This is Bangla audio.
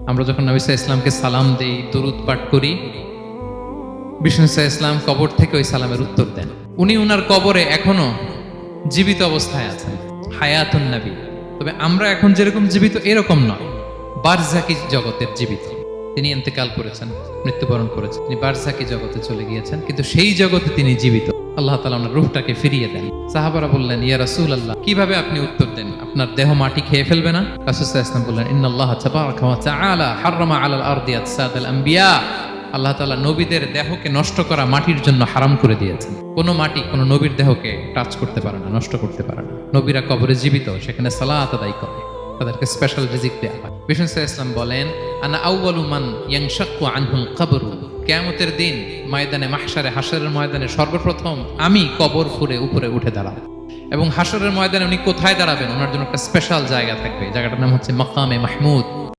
আমরা যখন নবী সাল্লাল্লাহু আলাইহি ইসলামকে সালাম দেই, দরুদ পাঠ করি, বিষ্ণু সাল্লাল্লাহু আলাইহি ইসলাম কবর থেকে ওই সালামের উত্তর দেন। উনি উনার কবরে এখনো জীবিত অবস্থায় আছেন, হায়াতুন নবী। তবে আমরা এখন যেরকম জীবিত এরকম নয়, বারজাকি জগতের জীবিত। তিনি ইন্তেকাল করেছেন, মৃত্যুবরণ করেছেন, তিনি বারজাকি জগতে চলে গিয়েছেন, কিন্তু সেই জগতে তিনি জীবিত। আল্লাহ তাআলা ওনার রূহটাকে ফিরিয়ে দেন। সাহাবারা বললেন, ইয়া রাসূলুল্লাহ, কিভাবে আপনি উত্তর দেন? আপনার দেহ মাটি খেয়ে ফেলবে না? রাসূল সাল্লাল্লাহু আলাইহি ওয়াসাল্লাম বললেন, ইন্নাল্লাহ তাবারাকা ওয়া তাআলা হাররামা আলাল আরদি আজসাদাল আম্বিয়া। আল্লাহ তাআলা নবীদের দেহকে নষ্ট করা মাটির জন্য হারাম করে দিয়েছেন। কোনো মাটি কোনো নবীর দেহকে টাচ করতে পারে না, নষ্ট করতে পারে না। নবীরা কবরে জীবিত, সেখানে সালাত আদায় করে, তাদেরকে স্পেশাল রিজিক দেয়া হয়। বিষ্ণু সাল্লাল্লাহু আলাইহি ওয়াসাল্লাম বলেন, আনা আউয়ালু মান ইয়ানশাক্কু আনহুল কবরু। কিয়ামতের দিন ময়দানে মাহশারে, হাশরের ময়দানে সর্বপ্রথম আমি কবর ফুঁড়ে উপরে উঠে দাঁড়াবো। এবং হাশরের ময়দানে উনি কোথায় দাঁড়াবেন? ওনার জন্য একটা স্পেশাল জায়গা থাকবে, জায়গাটার নাম হচ্ছে মাকামে মাহমুদ।